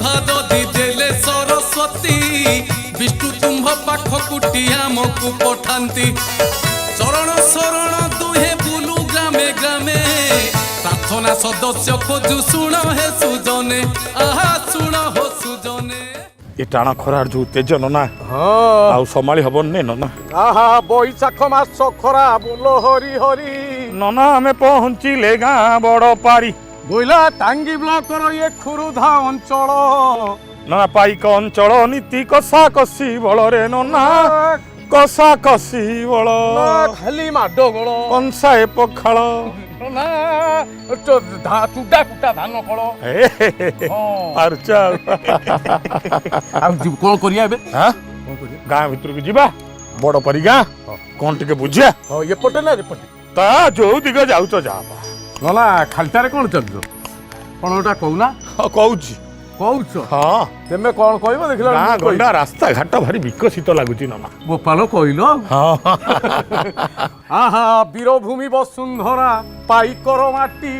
प्रतिभा जदि देले सरस्वती विष्णु तुम्भ पाख कुटी आमको पठांती चरण शरण दुहे बुलु ग्रामे ग्रामे प्रार्थना सदस्य खोजु शुण हे सुजने आहा शुण हो सुजने ये टाणा खरार जो तेजन ना हाँ आउ संभाली हबन ने नना आहा बैशाख मास खरा बोलो हरि हरि नना हमें पहुंचिले गाँ बड़ पारी बोला टांगी ब्लॉकर ये खुरुधा अंचल नना पाइक अंचल नीति कषा कषि बल रे नना कषा कषि बल खाली माडो गोल कंसाए पखाल ना चुटा कुटा धान फल पारचा कौन करिया बे हां गाँ भीतर को जीवा बड़ पारी गाँ कौन टिके बुझिया हां ये पटे ना रे पटे ता जो दिग जाउच जा गला खालटारे कौन चलजो कौन ओटा कहूना कहूची कहूछ हाँ तेमे कौन कहबो देखला गाँ गंडा रास्ता घाट भारी विकसित लगुची नना गोपाल कहलो हाँ आहा वीरभूमि वसुंधरा पाइकर माटी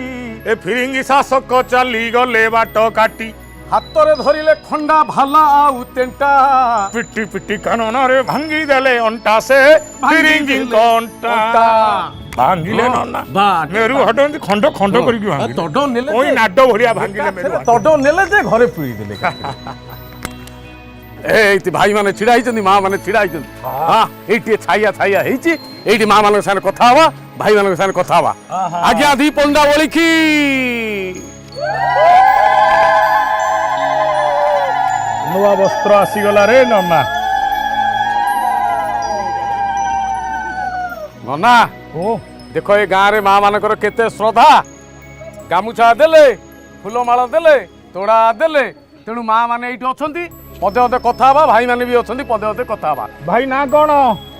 ए फिरिंगी शासक चली गले बाट काटी हातरे धरिले खंडा भाला आउ तेंटा पिटी पिटी कानन रे भांगी देले अंटा से फिरिंगी अंटा भांगिले नना मेरू हटन खंड खंड करके भांगी तड नेले कोई नाडो भरिया भांगिले मेरू तड नेले जे घरे पुई देले एति भाई माने छिड़ा हिचंदी मां माने छिड़ा हिचंदी हां एति छाया छाया हिची एति मां माने साने कथा हवा भाई माने साने कथा हवा आज्ञा दी पंडा ओळखी नुआ वस्त्र आसी गला रे नना नना ओ देखो ये गाँव रे माँ मानकर केते श्रद्धा गामुछा देले फूलमाला देले तोड़ा देले तेणु माँ माने एइठी अछंती पदे पदे कथा हवा भाई माने भी अछंती पदे पदे कथा हवा भाई ना कोन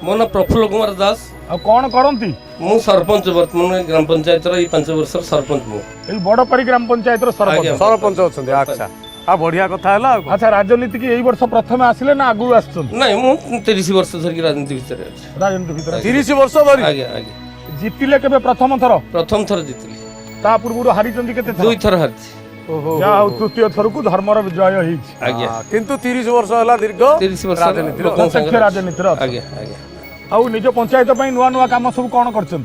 मो ना प्रफुल्ल कुमार दास आ कोन करंती मु सरपंच वर्तमान ग्राम पंचायत रो 5 वर्ष सरपंच मु ए बड़ परी ग्राम पंचायत रो सरपंच सरपंच अछंती अच्छा आ बढ़िया कथा हला अच्छा राजनीति की एई वर्ष प्रथम आसिले ना आगु आछन नहीं मु 30 वर्ष धर की राजनीति भीतर अछि राजनीति भीतर 30 वर्ष धरि आगे आगे जीतिले केबे प्रथम थर जीतली ता पूर्व हारी चंदी केते दुई थर हारती ओहो या तृतीय थर को धर्मर विजय हिच आगे किंतु 30 वर्ष हला दीर्घ 30 वर्ष राजनीति लोकन संग राजनीति रो आगे आगे आ निज पंचायत पई नुआ नुआ काम सब कोन करछन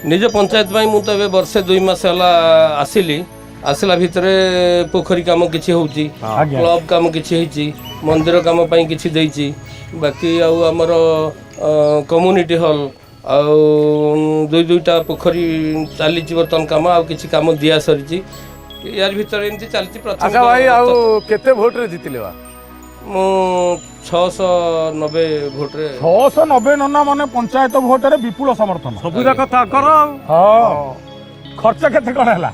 निज पंचायत पई मु तो एबे वर्षे 2 मास हला आसिली आसला भितरे पोखरी काम किछि होउची क्लब काम किछि हेची मंदिर काम पई किछि देइची बाकी आ हमर कम्युनिटी हॉल आउ दुईटा पोखरी चली बर्तन काम आ किछि काम दिया सरी यार भीतर एमती चलती प्रथम अच्छा भाई आउ केते वोट रे जितिले बा मु 690 वोट रे 690 नन्ना माने पंचायत वोट रे विपुल समर्थन सबुरा कथा कर हां खर्च केते कोन हला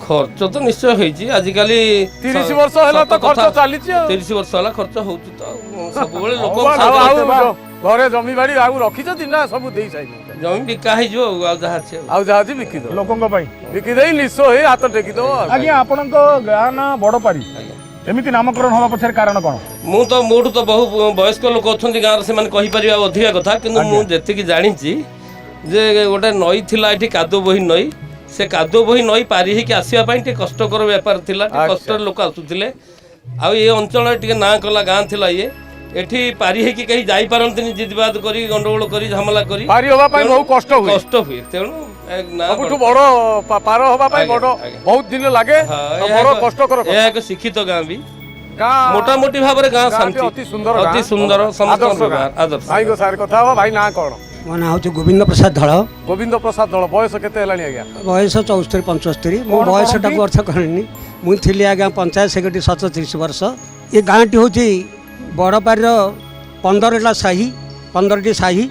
खर्च तो निश्चय होईची आजिकाली 30 वर्ष हला तो खर्च चाली 30 वर्ष हला खर्च होउची तो सब बेले लोक घरे जमी बाड़ी आउ रखी जति ना सब देई साइ जमी बिका है जो आ जहा छे आउ जहा जी बिकी दो लोकंग पई बिकी देई निश्चय हे हाथ टेकी दो आज्ञा आपन को गाँ ना बड़ पारी एमिति नामकरण होबा पछर कारण कोन मु तो मोठु तो बहु वयस्क लोक अछंती गाँ रे से माने कहि परिया अधिका कथा किंतु मु जेति की जानिची जे गोटे नई थिला एठी कादो बही नई से कादो बही नई पारी हे कि आसीबा पई टे कष्टकर व्यापार थिला कष्ट लोक आसुथिले आ ये अंचल टिके ना कला गाँ थिला ये एठी पारी हे कि कहीं जाई परंतनी जिदबाद करी गंडगोल करी झमला करी पारी होबा पई बहुत कष्ट हुए तेणु ना सबठु बड़ पार होबा पई बड़ बहुत दिन लागे बड़ कष्ट कर ए एक शिक्षित गाँ भी गाँ मोटा मोटी भाव रे गाँ शांति अति सुंदर समस्त आदर्श भाई को सार कथा हो भाई ना कोन मो ना हूँ गोविंद प्रसाद धड़ गोविंद प्रसाद दल बयस केते हलानी आज्ञा बयस 74-75 मो बयस टाक अर्थ करनी मुझे आज्ञा पंचायत सेक्रेटरी 37 वर्ष ये गाँटी हूँ बड़पार 15टा साही 15टी साही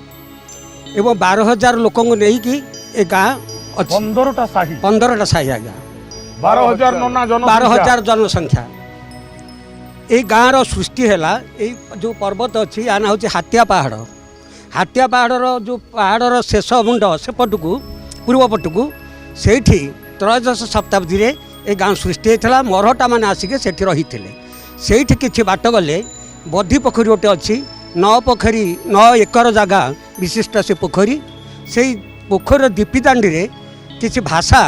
एवं 12,000 लोक नहीं ए गाँ 15टा साही 15टा साही आज्ञा 12,000 जनसंख्या ये गाँव सृष्टि है जो पर्वत अच्छी या ना हूँ हातिया पहाड़ जो पहाड़ शेष मुंड सेपटू पूर्व पटू से त्रयोदश शताब्दी रे ए गाँव सृष्टि होता मरहटा मैंने आसिक से रही से किसी बाट गले बधी पोखरी गोटे अच्छी 9 एकर जगह विशिष्ट से पोखरी से पोखर दीपिदांडी रे किसी भाषा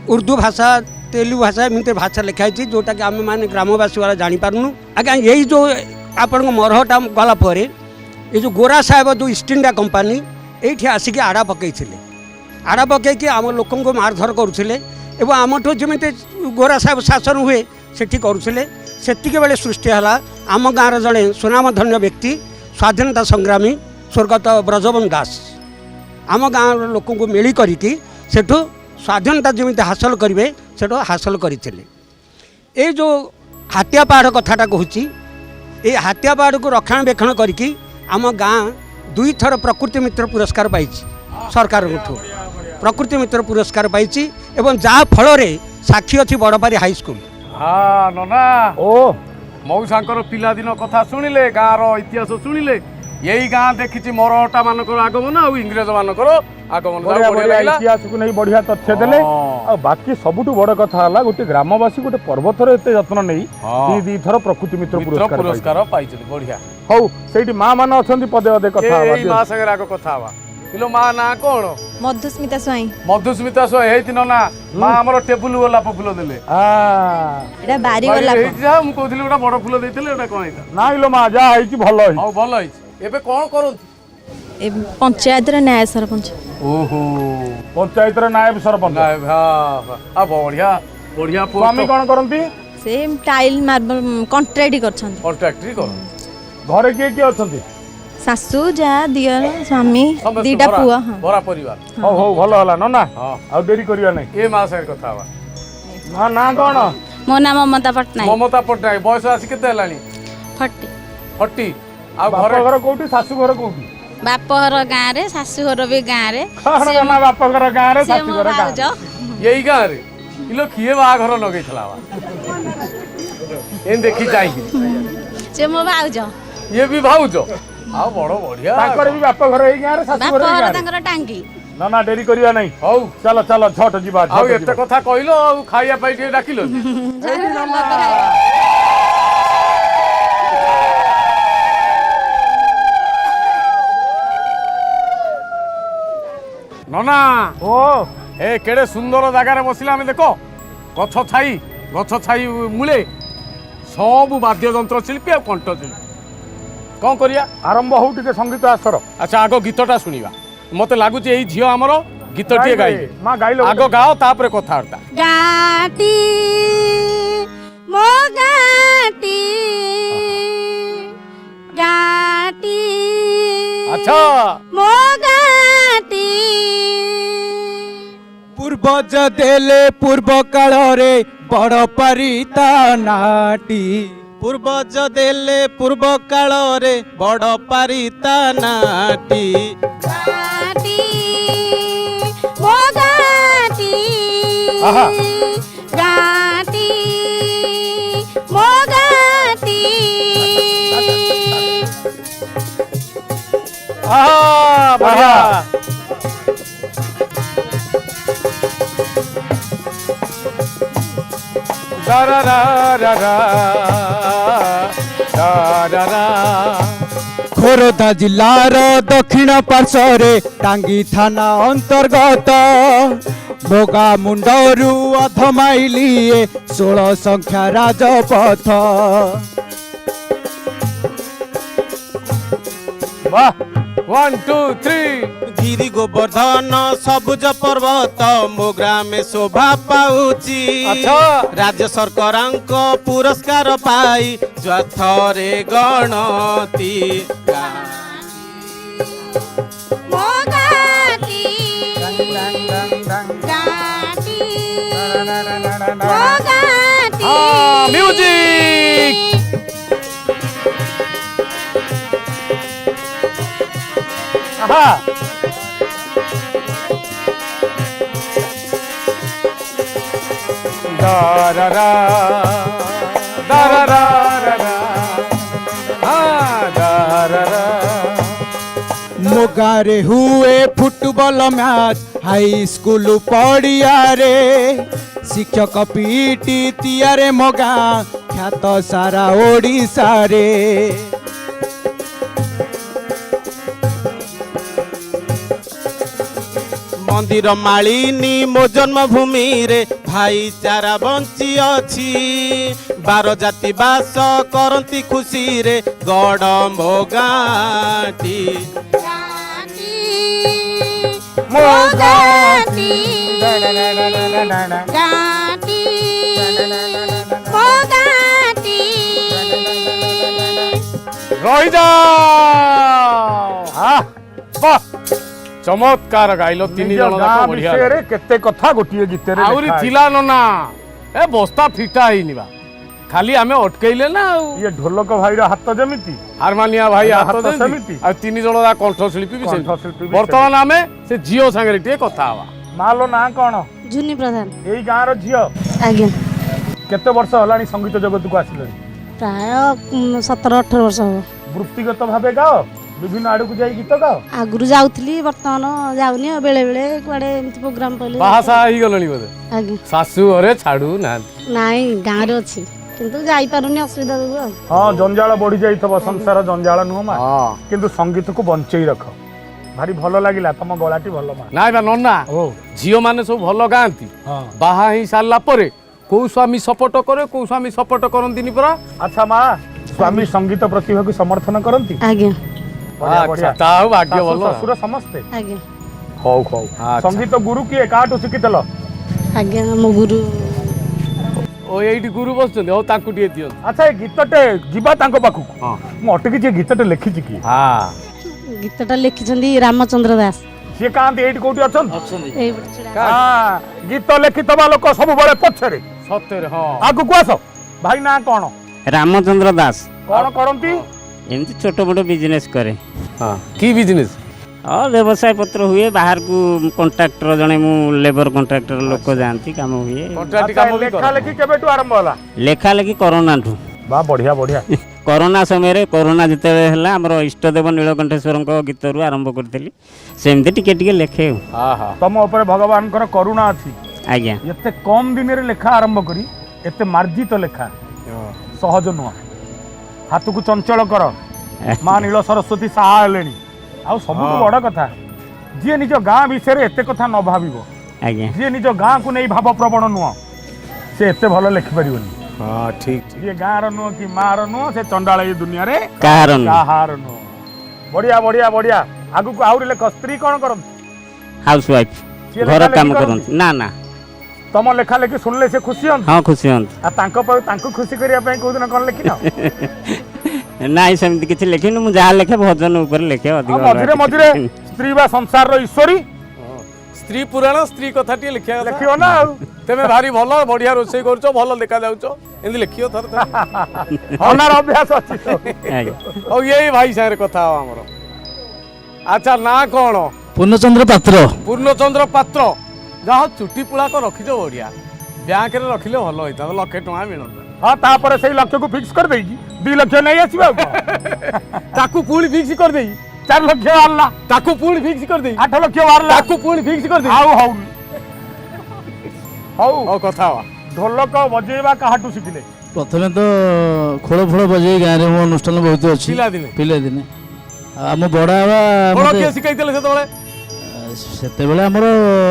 उर्दू भाषा तेलुगु भाषा एमती भाषा लिखाई जोटा कि आम मैंने ग्रामवासी वाला जापारूँ आज्ञा यही जो आपण मरहटा गलापर ये जो गोरा साहेब जो ईस्ट इंडिया कंपानी ये आसिक आड़ा पकई आड़ा पकईकि आम लोक मारधर करुले एवं आमठू जमी गोरा साहेब शासन हुए सेठी करुले सेतिक बेले सृष्टि है आम गाँव जड़े सुनामधन्य व्यक्ति स्वाधीनता संग्रामी स्वर्गत ब्रजबन दास आम गाँव लोक मिली करके सेठू स्वाधीनता जमी हासिल करेंगे से हासिल करते ये जो हाथिया पहाड़ कथाटा कहूँ ये हाथिया पहाड़ को रक्षणाबेक्षण करके आम गाँ 2 थर प्रकृति मित्र पुरस्कार पाई सरकार प्रकृति मित्र पुरस्कार पाई एवं जहाँ फल साक्षी अच्छी बड़पारी हाईस्कल। हाँ नना ओ मऊसांकर पिलादिन कथा शुणिले गाँव इतिहास शुणिले यही गाँ देखी मरहटा मानकर आगमन आ इंग्रेज मानकर आगमन इतिहास को नहीं बढ़िया तथ्य देले बाकी सबुठु बड़ कथा हला गोटे ग्रामवासी गोटे पर्वतर एते जत्न नहीं दी थर प्रकृति मित्र पुरस्कार पाइछन बढ़िया हौ सेठी मां मान अछंती पदे पदे कथा एई मां संगे आगो कथा हवा किलो मां ना कोन मधुस्मिता स्वाई हेति न ना मां हमर टेबुल गोलाप फूल देले एटा बारी गोलाप जा हम कहथिले ओटा बड़ फूल देथिले ओटा कोन हेता ना इलो मां जा हाई कि भलो है हौ भलो है एबे कोन करंती ए पंचायत रे न्याय सरपंच ओहो पंचायत रे नायब सरपंच हां आ बढ़िया बढ़िया स्वामी कोन करंती same tile marble contract करछन contradictory कर घरे के के अछंती सासू जा दियर स्वामी दीटा पुआ हां बड़ा परिवार हो हो भलो हला न ना आ देरी करिया नै ए मां से कथा हवा ना ना कोन मो नाम ममता पटनायक बयस आसी केते हलानी 40 आ घर कोठी सासू घर कोठी बाप घर गाँ रे सासू घर भी गाँ रे ना बाप घर गाँ रे सासू घर गाँ यही गाँ रे इलो किए बाघर लगे थला एन देखी चाहिए से मो भाउज ये भी भाउज आ बड़ बढ़िया ताकर भी बाप घर एई गाँ रे सासू घर बाप घर तांकर टांगी ना ना देरी करिया नै हौ चलो चलो झट जीवा आ एते कथा कहिलो आ खाइया पाई के डाकिलो नना ओ ए केड़े सुंदर जगार बसिला आम देख गछ छाई मूले सब वाद्य जंत्र शिल्पी आ कंठ शिल्पी कौन करिया आरंभ हो टिके संगीत आसर अच्छा आगो गीतटा सुनिबा मते लागुच एई झियो हमर गीतटिए गाई मां गाइलो आगो गाओ तापरे कथार्ता गाटी मो गाटी गाटी अच्छा मो गाटी पूर्वज देले पूर्व काल रे बड़ पारिता नाटी पूर्वज देले पूर्व काल रे बड़ पारिता नाटी गाटी मो गाटी गाटी मो गाटी बढ़िया खोरदा जिलार दक्षिण पार्श्वरे टांगी थाना अंतर्गत बोगा मुंडरू अध माइलिए 16 संख्या राजपथ वाह 1 2 3 गिरी गोवर्धन सबुज पर्वत मो ग्रामे शोभा पाउची अच्छा राज्य सरकारଙ୍କ पुरस्कार पाई ज्वाथरे गणती मो गाटी गाटी मो गाटी म्यूजिक आहा दारारा दारारा दारारा मो गारे हुए फुटबॉल मैच हाई स्कूल पड़िया रे शिक्षक पीटी तियारे मो गाँ ख्यात सारा ओडिशा रे ମନ୍ଦିର ମାଳିନୀ ମୋ ଜନ୍ମଭୂମିରେ ଭାଇଚାରା ବଞ୍ଚି ଅଛି। ବାର ଜାତି ବାସ କରନ୍ତି ଖୁସିରେ ଗଡ଼ ମୋ ଗାଁଟି। ମୋ ଗାଁଟି ଗାଁଟି ମୋ ଗାଁଟି ରହିଯା ଚମତ୍କାର ଗାଇଲ ତିନି ଜଣ ଯାକ ବଢିଆ ବିଷୟରେ କେତେ କଥା ଗୋଟିଏ ଗୀତରେ ଆହୁରି ଲେଖା ଥିଲା ନନା ଏ ବସ୍ତା ଫିଟା ହେଇନି ବା ଖାଲି ଆମେ ଅଟକେଇଲେ ନା ଆଉ ଅଛି। ଇଏ ଢୋଲକ ଭାଇର ହାତ ଯେମିତି ହାରମାନିଆ ଭାଇ ହାତ ହାତ ସେମିତି। ସେମିତି ଆଉ ତିନି ଜଣ ଯାକ କଣ୍ଠଶିଳ୍ପୀ ବି ସେମିତି। କଣ୍ଠଶିଳ୍ପୀ ବି ବର୍ତ୍ତମାନ ଆମେ ସେ ଝିଅ ସାଙ୍ଗରେ ଟିକେ କଥା ହବା। ମାଲୋ ନାଁ କଣ? ଝୁନି ପ୍ରଧାନ ଏଇ ଗାଁର ଝିଅ। ଆଜ୍ଞା କେତେ ବର୍ଷ ହେଲାଣି ସଙ୍ଗୀତ ଜଗତକୁ ଆସିଲେଣି? ପ୍ରାୟ 17-18 ବର୍ଷ ହବ। ବୃତ୍ତିଗତ ଭାବେ ଗାଅ, ବିଭିନ୍ନ ଆଡକୁ ଯାଇ ଗୀତ ଗାଅ। ଆଗରୁ ଯାଉଥିଲି ବର୍ତ୍ତମାନ ଯାଉନି ଆଉ ବେଳେ ବେଳେ କୁଆଡେ ଏମିତି ପ୍ରୋଗ୍ରାମ ପଇଲେ ବାହାସାହା ହେଇଗଲଣି ବୋଧେ? ଆଜ୍ଞା ଶାଶୁ ଘରେ ଛାଡୁ ନାହାନ୍ତି। ନାଇଁ ଗାଁରେ ଅଛି କିନ୍ତୁ ଯାଇପାରୁନି ଅସୁବିଧା ଯୋଗୁଁ ଆଉ। ହଁ ଜଞ୍ଜାଳ ବଢି ଯାଇଥିବ, ସଂସାର ଜଞ୍ଜାଳ ନୁହଁ ମା, ହଁ କିନ୍ତୁ ସଙ୍ଗୀତକୁ ବଞ୍ଚେଇ ରଖ। ଭାରି ଭଲ ଲାଗିଲା, ତମ ଗଳାଟି ଭଲ ମା। ନାଇଁ ବା ନନା ଓ ଝିଅ ମାନେ ସବୁ ଭଲ ଗାଆନ୍ତି। ହଁ ବାହା ହେଇ ସାରିଲା ପରେ କୋଉ ସ୍ୱାମୀ ସପୋର୍ଟ କରେ କୋଉ ସ୍ୱାମୀ ସପୋର୍ଟ କରନ୍ତିନି ପରା। ଆଚ୍ଛା ମା, ସ୍ୱାମୀ ସଙ୍ଗୀତ ପ୍ରତିଭାକୁ ସମର୍ଥନ କରନ୍ତି? ଆଜ୍ଞା ବଢିଆ, ବଢିଆ। ତା ହଉ ଭାଗ୍ୟ ଶାଶୁ, ଭଲ। ଶ୍ୱଶୁର ସମସ୍ତେ? ଆଜ୍ଞା ହଉ ହଉ। ଆଚ୍ଛା। ସଙ୍ଗୀତ ଗୁରୁ କିଏ, କାହାଠୁ ଶିଖିଥିଲ? ଆଜ୍ଞା ମୋ ଗୁରୁ ଓ ଏଇଠି ଗୁରୁ ବସୁଛନ୍ତି, ହଉ ତାଙ୍କୁ ଟିକେ ଦିଅନ୍ତୁ। ଆଚ୍ଛା ଏ ଗୀତଟେ ଯିବା ତାଙ୍କ ପାଖକୁ। ହଁ ମୁଁ ଅଟକିଛି, ଏ ଗୀତଟେ ଲେଖିଛି କିଏ? ଗୀତଟା ଲେଖିଛନ୍ତି ରାମଚନ୍ଦ୍ର ଦାସ। ସିଏ କାହାନ୍ତି ଏଇଠି କୋଉଠି ଅଛନ୍ତି? ଏଇପଟେ ଛିଡ଼ା। ହଁ, ଗୀତ ଲେଖିଥିବା ଲୋକ ସବୁବେଳେ ପଛରେ, ସତରେ ହଁ। ଆଗକୁ ଆସ। ଭାଇ ନାଁ କଣ? ରାମଚନ୍ଦ୍ର ଦାସ। କଣ କରନ୍ତି? ଏମିତି ଛୋଟ ମୋଟ ବିଜନେସ୍ କରେ। ହଁ କି ବିଜନେସ୍? ହଁ ବ୍ୟବସାୟ ପତ୍ର ହୁଏ, ବାହାରକୁ କଣ୍ଟ୍ରାକ୍ଟର ଜଣେ ମୁଁ ଲେବର କଣ୍ଟ୍ରାକ୍ଟର ଲୋକ ଯାଆନ୍ତି, କାମ ହୁଏ। କଣ୍ଟ୍ରାକ୍ଟ ଆଚ୍ଛା, କାମ ବି ଲେଖା କର। ଲେଖି କେବେଠୁ ଆରମ୍ଭ ହେଲା? ଲେଖା ଲେଖି କରୋନାଠୁ। ବା ବଢିଆ ବଢିଆ। କରୋନା ସମୟରେ କରୋନା ଯେତେବେଳେ ହେଲା ଆମର ଇଷ୍ଟଦେବ ନୀଳକଣ୍ଠେଶ୍ୱରଙ୍କ ଗୀତରୁ ଆରମ୍ଭ କରିଥିଲି, ସେମିତି ଟିକେ ଟିକେ ଲେଖେ ଆଉ। ତମ ଉପରେ ଭଗବାନଙ୍କର କରୁଣା ଅଛି। ଆଜ୍ଞା ଏତେ କମ ଦିନରେ ଲେଖା ଆରମ୍ଭ କରି ଏତେ ମାର୍ଜିତ ଲେଖା ସହଜ ନୁହଁ। ହାତକୁ ଚଞ୍ଚଳ କର। ମା ନୀଳ ସରସ୍ୱତୀ ସାହା ହେଲେଣି। ଆଉ ସବୁଠୁ ବଡ କଥା, ଯିଏ ନିଜ ଗାଁ ବିଷୟରେ ଏତେ କଥା ନ ଭାବିବ, ଆଜ୍ଞା ଯିଏ ନିଜ ଗାଁକୁ ନେଇ ଭାବପ୍ରବଣ ନୁହଁ, ସେ ଏତେ ଭଲ ଲେଖିପାରିବନି। ହଁ ଠିକ। ଯିଏ ଗାଁର ନୁହଁ କି ମାର ନୁହଁ, ସେ ଚଣ୍ଡାଳ ଏ ଦୁନିଆରେ କାହାର ନୁହଁ। କାହାର ନୁହଁ। ବଢିଆ ବଢିଆ ବଢିଆ। ଆଗକୁ ଆହୁରି ଲେଖ। ସ୍ତ୍ରୀ କଣ କରନ୍ତି? ହାଉସ ୱାଇଫ, ସିଏ ଘର ଲେଖା କାମ ଲେଖି କରନ୍ତି। ନା ନା ତମ ଲେଖା ଲେଖି ଶୁଣିଲେ ସେ ଖୁସି ହୁଅନ୍ତି? ହଁ ଖୁସି ହୁଅନ୍ତି। ଆଉ ତାଙ୍କୁ ଖୁସି କରିବା ପାଇଁ କୋଉଦିନ କଣ ଲେଖିନ? ନାଇଁ ସେମିତି କିଛି ଲେଖିନି, ମୁଁ ଯାହା ଲେଖେ ଭଜନ ଉପରେ ଲେଖେ ଅଧିକ। ଆଉ ମଝିରେ ମଝିରେ ସ୍ତ୍ରୀ ବା ସଂସାରର ଈଶ୍ୱରୀ, ସ୍ତ୍ରୀ ପୁରାଣ ସ୍ତ୍ରୀ କଥା ଟିକେ ଲେଖିବା କଥା। ଲେଖିବ ନା ଆଉ। ତେମେ ଭାରି ଭଲ, ବଢିଆ ରୋଷେଇ କରୁଛ, ଭଲ ଦେଖା ଯାଉଛ, ଏମିତି ଲେଖିବ ଥରେ ଥରେ। ଅନାର ଅଭ୍ୟାସ ଅଛି ତ। ଆଜ୍ଞା ଆଉ ଏଇ ଭାଇ ସାଙ୍ଗରେ କଥା ହବ ଆମର। ଆଚ୍ଛା ନାଁ କଣ? ପୂର୍ଣ୍ଣଚନ୍ଦ୍ର ପାତ୍ର। ପୂର୍ଣ୍ଣଚନ୍ଦ୍ର ପାତ୍ର। ଯାହା ଚୁଟି ପୁଳାକ ରଖିଛ ବଢିଆ। ବ୍ୟାଙ୍କରେ ରଖିଲେ ଭଲ ହେଇଥାନ୍ତା, 1,00,000 ଟଙ୍କା ମିଳନ୍ତା। ହଁ, ତାପରେ ସେଇ ଲକ୍ଷ୍ୟକୁ ଫିକ୍ସ କରିଦେଇକି 2 ଲକ୍ଷ ନେଇ ଆସିବା ଆଉ କଣ? ତାକୁ ପୁଣି ଫିକ୍ସ କରିଦେଇ 4 ଲକ୍ଷ ବାହାରିଲା, ତାକୁ ପୁଣି ଫିକ୍ସ କରିଦେଇ 8 ଲକ୍ଷ ବାହାରିଲା, ତାକୁ ପୁଣି ଫିକ୍ସ କରିଦେଇ ଆଉ ହଉନି। ହଉ ହଉ କଥା ହବା। ଢୋଲକ ବଜେଇବା କାହାଠୁ ଶିଖିଲେ? ପ୍ରଥମେ ତ ଖୋଳ ଫୋଳ ବଜେଇ ଗାଁରେ ମୋ ଅନୁଷ୍ଠାନ ବହୁତ ଅଛି ପିଲାଦିନେ? ପିଲାଦିନେ। ଆଉ ଆମ ବଡ଼ ବାବା କଣ ମତେ କିଏ ଶିଖେଇଥିଲେ ସେତେବେଳେ? ସେତେବେଳେ ଆମର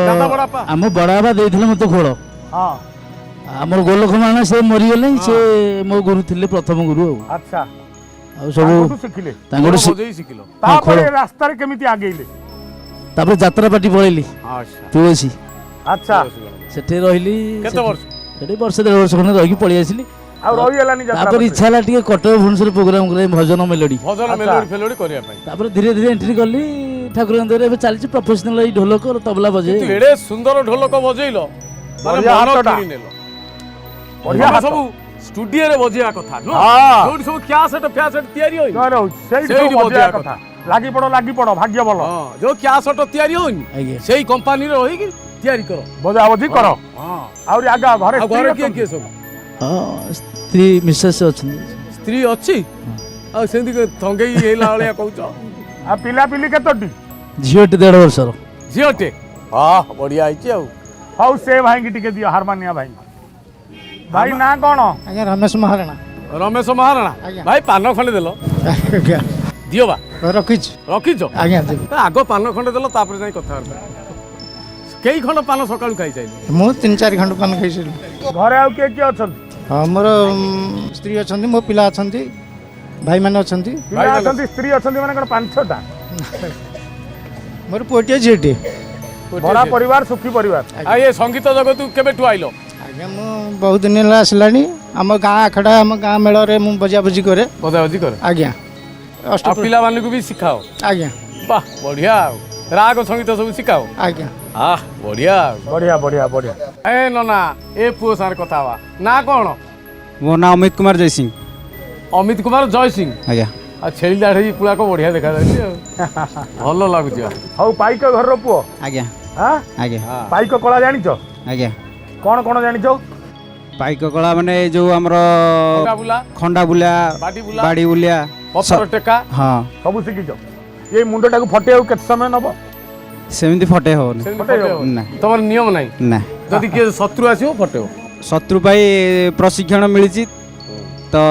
ଦାଦା ବଡ଼ବାପା? ଆମ ବଡ଼ ବାବା ଦେଇଥିଲେ ମତେ ଖୋଳ। ହଁ ଆମର ଗୋଲଖ ମାଣ ସେ ମରିଗଲେ, ସେ ମୋ ଗୁରୁ ଥିଲେ, ପ୍ରଥମ ଗୁରୁ। ଆଉ ଆଚ୍ଛା, ଆଉ ସବୁ ତାଙ୍କଠୁ ଶିଖିଲେ। ତାଙ୍କଠୁ ଖୋଳ ବଜେଇ ଶିଖିଲ? ତାପରେ ରାସ୍ତାରେ କେମିତି ଆଗେଇଲେ? ତାପରେ ଯାତ୍ରା ପାର୍ଟି ପଳେଇଲି ଆଚ୍ଛା। ତୁଳସୀ, ଆଚ୍ଛା, ସେଠି ରହିଲି। କେତେ ବର୍ଷ? ସେଠି ବର୍ଷେ 1.5 ବର୍ଷ ଖଣ୍ଡେ ରହିକି ପଳେଇ ଆସିଲି। ଆଉ ରହିଗଲାନି ଯାତ୍ରା ତାପରେ ଇଚ୍ଛା ହେଲା ଟିକେ କଟକ ଭୁବନେଶ୍ୱର ପ୍ରୋଗ୍ରାମ କରିବା, ଭଜନ ମେଲୋଡି। ଭଜନ ଆଚ୍ଛା। ମେଲୋଡି ଫେଲୋଡି କରିବା ପାଇଁ। ତାପରେ ଧୀରେ ଧୀରେ ଏଣ୍ଟ୍ରି କଲି ଠାକୁରଙ୍କ ଦୟାରେ। ଏବେ ଚାଲିଛି ପ୍ରଫେସନାଲ ଏଇ ଢୋଲକ ତବଲା ବଜେଇ। କିନ୍ତୁ ଏଡେ ସୁନ୍ଦର ଢୋଲକ ବଜେଇଲ, ମାନେ ବଢିଆ ମନ ହାତଟା। କିଣି ନେଲ। ବଢିଆ ତମେ ହାତ। ସବୁ ଷ୍ଟୁଡିଓରେ ବଜେଇବା କଥା ନୁହଁ? ହଁ। ଯୋଉଠି ସବୁ କ୍ୟାସେଟ ଫ୍ୟାସେଟ ତିଆରି ହଉନି? ଜୟ ରହୁଛି, ସେଇଠି ସେଇଠି ସବୁ ବଜେଇବା ବଜେଇବା କଥା। ଲାଗି ପଡ, ଭାଗ୍ୟ ଭଲ। ହଁ, ଯୋଉ କ୍ୟାସେଟ ତିଆରି ହଉନି ଆଜ୍ଞା। ସେଇ କମ୍ପାନୀରେ ରହିକି ତିଆରି କର। ବଜାବଜି କର। ହଁ। ଆହୁରି ଆଗା ଘରେ ଆଉ ସ୍ତ୍ରୀ ଘରେ କିଏ ଅଛନ୍ତି? କିଏ ସବୁ? ହଁ, ସ୍ତ୍ରୀ ମିସେସ୍ ଅଛନ୍ତି। ସ୍ତ୍ରୀ ଅଛି? ଆଉ ସେମିତି ଥଙ୍ଗେଇ ହେଇଲା ଭଳିଆ କହୁଛ? ଆଉ ପିଲାପିଲି କେତୋଟି? ଝିଅଟି 1.5 ବର୍ଷର। ଝିଅଟେ? ହଁ ବଢିଆ ହେଇଛି ଆଉ। ହଉ ସେ ଭାଇକି ଟିକେ ଦିଅ, ହାରମାନିଆ ଭାଇ। ଭାଇ ନାଁ କଣ? ଆଜ୍ଞା ରମେଶ ମହାରଣା। ରମେଶ ମହାରଣା? ଆଜ୍ଞା। ଭାଇ ପାନ ଖଣ୍ଡେ ଦେଲ। ଆଜ୍ଞା ଦିଅ ବା। ରଖିଛି। ରଖିଛ? ଆଜ୍ଞା ଆଗ ପାନ ଖଣ୍ଡେ ଦେଲ, ତାପରେ ଯାଇ କଥାବାର୍ତ୍ତା। କେଇ ଖଣ୍ଡ ପାନ ସକାଳୁ ଖାଇସାଇଲି? ମୁଁ 3-4 ଖଣ୍ଡ ପାନ ଖାଇସାରିଲି। ଘରେ ଆଉ କିଏ କିଏ ଅଛନ୍ତି? ହଁ ମୋର ସ୍ତ୍ରୀ ଅଛନ୍ତି, ମୋ ପିଲା ଅଛନ୍ତି, ଭାଇମାନେ ଅଛନ୍ତି। ପିଲା ଅଛନ୍ତି, ସ୍ତ୍ରୀ ଅଛନ୍ତି, ମାନେ କ'ଣ 5-6ଟା? ମୋର ପୁଅଟିଏ ଝିଅଟିଏ। ବड़ा परिवार सुखी परिवार। आ ये संगीत जगत केबेठु आइलो? आज्ञा मु बहुत दिन होला आसलानी। आम गाँ आखड़ा आम गाँ मेल मु बजाबुजी करे। बजाबुजी करे? आज्ञा। आ पिला मानन को भी सिखाओ? आज्ञा। वाह बढ़िया। राग संगीत सब सिखाओ? आज्ञा। आह बढ़िया बढ़िया बढ़िया बढ़िया। ए नना ए पुओ सार कथा बा ना कोन? मो ना अमित कुमार जय सिंह। अमित कुमार जय सिंह? आज्ञा। आ छेली दाढ़ी पुला को बढ़िया देखा जाय भलो लागु छ। हौ पाइक घर रो पुओ? आज्ञा। हां आज्ञा। पाइक कला जानि छ? आज्ञा। कोन कोन जानि छ? पाइक कला माने जो हमरो खंडा बुला बाड़ी बुलिया पत्थर टेका हां सब सिखि छ। ये मुंडटा को फटे केते समय नबो? सेमिति फटे हो ना तमर नियम नाही ना जदि के शत्रु आसियो फटे हो शत्रु पाई प्रशिक्षण मिलिछि तो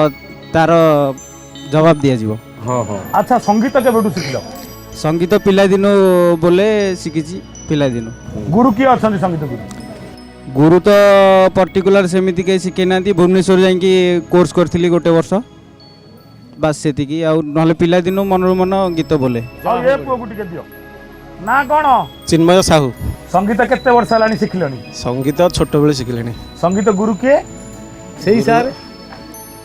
तार जवाब दिया जीवो। हां हां। अच्छा संगीत के बेडू सिखलो? संगीत पिला दिनो बोले सिखिछि पिला दिनो। गुरु की अछन संगीत गुरु? गुरु तो पर्टिकुलर सेमिति के सिखे नांती भुवनेश्वर जाई की कोर्स करथिली गोटे वर्ष बस सेति की आ नहले पिला दिनो मन मन गीत बोले। आ ये पुओ गुटी के दियो ना कोन? चिन्मय साहू। संगीत केते वर्ष लानी सिखलनी? संगीत छोट बेले शिखलेनी। संगीत गुरु के? सही सर।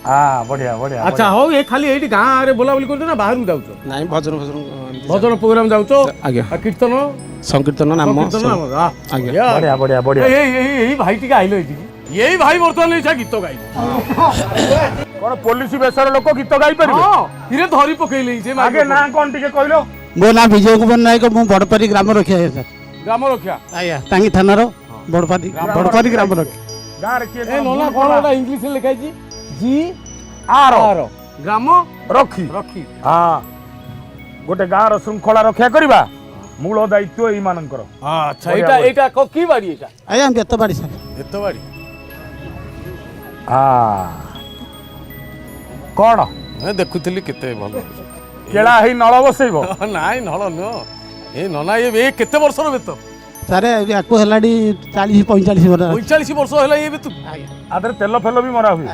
हां बढ़िया बढ़िया। अच्छा हो ये खाली एठी गां रे बोला बोली करते ना बाहर जाउ छ? नाही भजन भजन भजन प्रोग्राम जाउ छ? आज्ञा। आ कीर्तन संकीर्तन नाम आज्ञा। बढ़िया बढ़िया बढ़िया। यही भाई टिका आइलो एठी यही भाई वर्तमान इच्छा गीत गाइबो। कोन पुलिस बेसर लोक गीत गाई परिबे? हां हिरे धरी पकेइले जे आगे ना कोन टिके कहलो? मो ना विजय कुमार नायक मु बड़पारी ग्राम रखिया है सर। ग्राम रखिया? आया टांगी थाना रो बड़पारी ग्राम रखिया। गां रे के ए नोना कोनटा इंग्लिश में लिखाई छी? जी आर ग्राम रखी रखी। हां गोटे गां रो श्रृंखला रक्षा करबा मूल दायित्व एई मानकर। अच्छा एटा एटा की बाड़ी एटा? आया हम बेतबाड़ी सर। बेतबाड़ी हां कोन? मैं देखुथली केते भलो केला ही नळ बसैबो? नाइ नळ न ए नना ये केते वर्षर बेत? सारे याको हलाडी 40-45 वर्ष। 45 वर्ष होला ये बेत? आदर तेल फेल भी मरा हुए।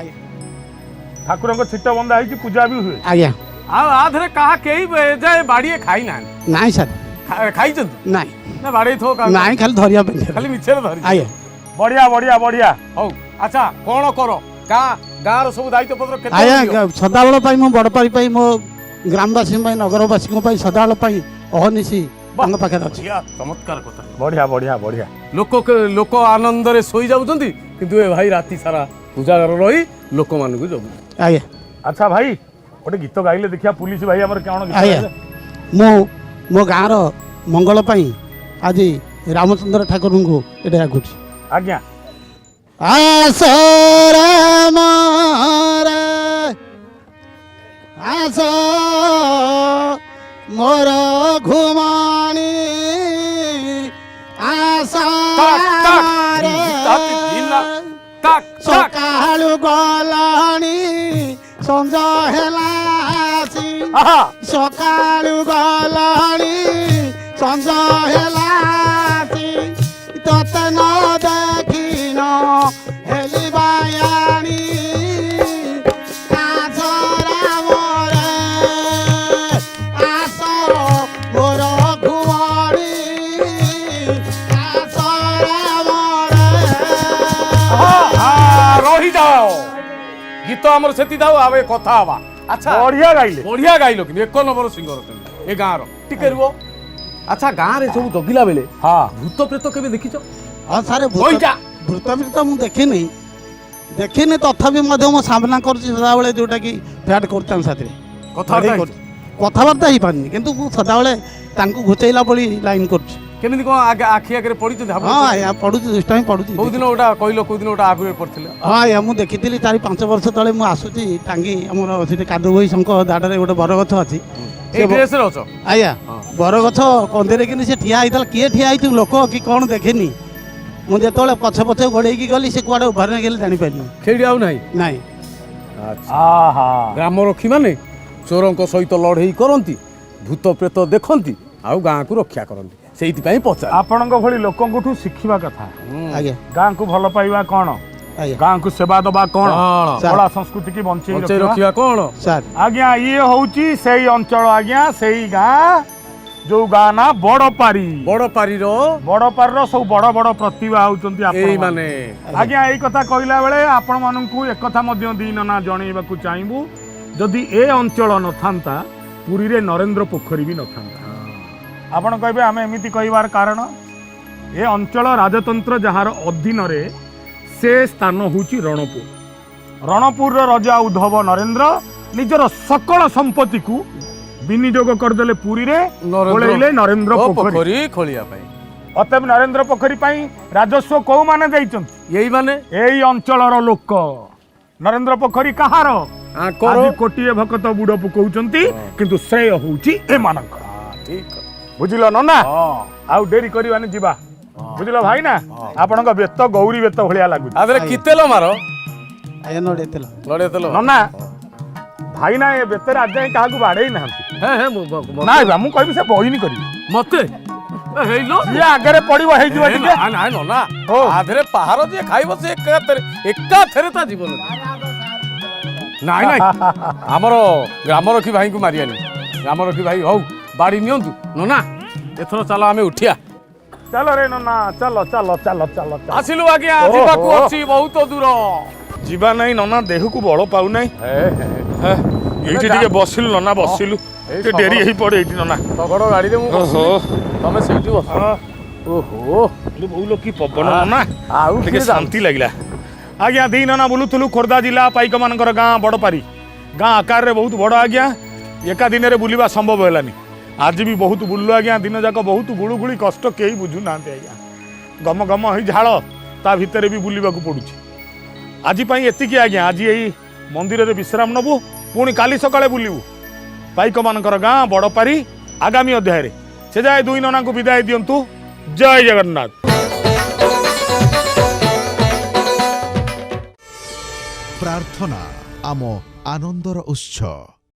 ठाकुर को छिट बंदा है पूजा भी हुए। आज्ञा। आधरे कहा केही जाय बाड़ी खाई ना? नाही सर। खाई चंद? नाही ना बाड़ी थो का? नाही खाली धरिया पे खाली मिछर धरि। आज्ञा। बढ़िया बढ़िया बढ़िया। हौ अच्छा कोन करो गाँ रो सब दायित्व पत्र केते? आज्ञा सदाबेल पई मो बड़पारी पई मो ग्रामवासी पई नगरवासी पई सदाबेल पई अहनिसी तांग पाखे अछि। चमत्कार कथा। बढ़िया बढ़िया बढ़िया। लोक आनंद रे सोई जाउछंती किंतु ए भाई राती सारा पूजा रही लोक मान को जब। आज्ञा। अच्छा भाई गोटे गीत गाइले देखिया पुलिस भाई हमर कोन गीत? आज्ञा मो गाँ रो मंगल पई आज रामचंद्र ठाकुर को एटा गुटी। आज्ञा। आसरा मारा आस मोर घुमाणी आशा सकाळु गलाणी संज हेलासी सकाळु गलाणी संज हेलासी तते न देखिन हेली बायाणी आसरा मोरे आस मोर घुमाणी आसरा मोरे। रही जाओ गीत हमर सेति दाओ आवे कथा हवा। अच्छा बढ़िया गाइले। बढ़िया गाइलो कि एक नंबर सिंगर तुम ए गाँ रो टिके रुओ। अच्छा गाँ रे सब जगिला बेले हां भूत प्रेत केबे देखिछ? हां सारे भूत प्रेत मु देखिनी तथापि मध्य मो सामना करछि सदाबेले जोटा कि भेट करताम साथी कथाबार्ता ही पारनी किंतु मु सदाबेले तांको घुचैला पड़ी लाइन करछि। केमिति को आखि आगे पड़ी छ? हां या पडुछि दुष्टाई पडुछि। को दिन ओटा कहिलो को दिन ओटा आगुरे पड़थिले? हां या मु देखितिली 4-5 वर्ष तळे मु आसुछि टांगी हमर सिटे कादो होई शंक दाडरे गोटे बरगछ अछि। ए ड्रेस रे अछ? आया बरगछ कंदेरे किनि से ठिया आइतल किए ठिया आइतु लोक कि कोन देखिनी मु जेतोले पछ पछ गोडेई की गली से कुआडे उभारने गेले जानि पाइनी खेडी आउ नाही नाही। अच्छा आहा ग्राम रखी माने चोरंक सहित लड़ई करंती भूत प्रेत देखंती आउ गाँ को रक्षा करंती ସେଇଥିପାଇଁ ପଚାର ଆପଣଙ୍କ ଭଳି ଲୋକଙ୍କଠୁ ଶିଖିବା କଥା ଆଜ୍ଞା ଗାଁକୁ ଭଲ ପାଇବା କ'ଣ ଆଜ୍ଞା ଗାଁକୁ ସେବା ଦେବା କ'ଣ କ'ଣ? କଳା ସଂସ୍କୃତି କି ବଞ୍ଚେଇ ବଞ୍ଚେଇ ରଖିବା ରଖିବା କ'ଣ ସାର୍ ଆଜ୍ଞା ଇଏ ହଉଛି ସେଇ ଅଞ୍ଚଳ ଆଜ୍ଞା ସେଇ ଗାଁ ଯୋଉ ଗାଁ ନା ବଡପାରି ବଡ଼ପାରିର ବଡପାରିର ସବୁ ବଡ ବଡ ପ୍ରତିଭା ହଉଛନ୍ତି ଏଇ ଆପଣ ମାନେ ଆଜ୍ଞା ଏଇ କଥା କହିଲା ବେଳେ ଆପଣ ମାନଙ୍କୁ ଏକଥା ମଧ୍ୟ ଦି ନନା ଜଣେଇବାକୁ ଚାହିଁବୁ ଯଦି ଏ ଅଞ୍ଚଳ ନଥାନ୍ତା ପୁରୀରେ ନରେନ୍ଦ୍ର ପୋଖରୀ ବି ନଥାନ୍ତା ଆପଣ କହିବେ ଆମେ ଏମିତି କହିବାର କାରଣ ଏ ଅଞ୍ଚଳ ରାଜତନ୍ତ୍ର ଯାହାର ଅଧୀନରେ ସେ ସ୍ଥାନ ହେଉଛି ରଣପୁର ରଣପୁରର ରଜା ଉଦ୍ଧବ ନରେନ୍ଦ୍ର ନିଜର ସକଳ ସମ୍ପତ୍ତିକୁ ବିନିଯୋଗ କରିଦେଲେ ପୁରୀରେ ଖୋଳେଇଲେ ନରେନ୍ଦ୍ର ପୋଖରୀ ପୋଖରୀ ଖୋଳିବା ପାଇଁ ଅତଏବ ନରେନ୍ଦ୍ର ପୋଖରୀ ପାଇଁ ରାଜସ୍ୱ କୋଉମାନେ ଦେଇଛନ୍ତି ଏଇ ମାନେ ଏଇ ଅଞ୍ଚଳର ଲୋକ ନରେନ୍ଦ୍ର ପୋଖରୀ କାହାର ଆଙ୍କର ଆଜି କୋଟିଏ ଭକତ ବୁଡ଼ ପକଉଛନ୍ତି କିନ୍ତୁ ଶ୍ରେୟ ହଉଛି ଏମାନଙ୍କର ଠିକ ବୁଝିଲ ନନା ଆଉ ଡେରି କରିବାନି ଯିବା ବୁଝିଲ ଭାଇ ନା ଆପଣଙ୍କ ବେତ ଗୌରୀ ବେତ ଭଳିଆ ଲାଗୁଛି ଆଦେରେ କିତେଲ ମାର ଆଜ୍ଞା ନଡ଼ିଆ ଲଢେଇତେଲ ନନା ଭାଇ ନା ଏ ବେତରେ ଆଜି ଯାଏଁ କାହାକୁ ବାଡ଼େଇ ନାହାନ୍ତି ହେ ହେ ନାଇଁ ବା ମୁଁ କହିବି ସେ ବହିନି କରିବି ମତେ ହେଇଲୋ ସିଏ ଆଗରେ ପଡିବ ହେଇଯିବ ଟିକେ ନାଇଁ ନନା ହଉ। ଆଧରେ ପାହାର ଯିଏ ଖାଇବ ସେ ଏକାଥରେ ତା ଜୀବନ ନାଇଁ ନାଇଁ ଆମର ଗ୍ରାମରକ୍ଷୀ ଭାଇଙ୍କୁ ମାରିଆନି ଗ୍ରାମରକ୍ଷୀ ଭାଇ ହଉ ବାଡ଼ି ନିଅନ୍ତୁ ନନା ଏଥର ଚାଲ ଆମେ ଉଠିଆ ଚାଲ ରେ ନନା ଚାଲ ଚାଲ ଚାଲ ଚାଲ ଚାଲ ଆସିଲୁ ଆଜ୍ଞା ଯିବାକୁ ଅଛି ବହୁତ ଦୂର ଯିବା ନାହିଁ ନନା ଦେହକୁ ବଳ ପାଉନାହିଁ ଏଇଠି ଟିକେ ବସିଲୁ ନନା ବସିଲୁ ଟିକେ ଡେରି ହେଇ ପଡେ ଏଇଠି ନନା ଶଗଡ଼ ଗାଡ଼ିରେ ମୁଁ ବସିଲି, ତମେ ସେଇଠି ବସ ଓହୋ ବୋଉଲୋ କି ପବନ ନନା ଆଉ ଟିକେ ଶାନ୍ତି ଲାଗିଲା ଆଜ୍ଞା ଦି ନନା ବୁଲୁଥିଲୁ ଖୋର୍ଦ୍ଧା ଜିଲ୍ଲା ପାଇକ ମାନଙ୍କର ଗାଁ ବଡପାରି ଗାଁ ଆକାରରେ ବହୁତ ବଡ ଆଜ୍ଞା ଏକା ଦିନରେ ବୁଲିବା ସମ୍ଭବ ହେଲାନି ଆଜି ବି ବହୁତ ବୁଲିଲୁ ଆଜ୍ଞା ଦିନ ଯାକ ବହୁତ ଗୁଳୁଗୁଳି କଷ୍ଟ କେହି ବୁଝୁନାହାନ୍ତି ଆଜ୍ଞା ଗମ ଗମ ହେଇ ଝାଳ ତା ଭିତରେ ବି ବୁଲିବାକୁ ପଡୁଛି ଆଜି ପାଇଁ ଏତିକି ଆଜ୍ଞା ଆଜି ଏଇ ମନ୍ଦିରରେ ବିଶ୍ରାମ ନେବୁ ପୁଣି କାଲି ସକାଳେ ବୁଲିବୁ ପାଇକ ମାନଙ୍କର ଗାଁ ବଡପାରି ଆଗାମୀ ଅଧ୍ୟାୟରେ ସେ ଯାଏ ଦୁଇ ନନାଙ୍କୁ ବିଦାୟ ଦିଅନ୍ତୁ ଜୟ ଜଗନ୍ନାଥ ପ୍ରାର୍ଥନା ଆମ ଆନନ୍ଦର ଉତ୍ସ।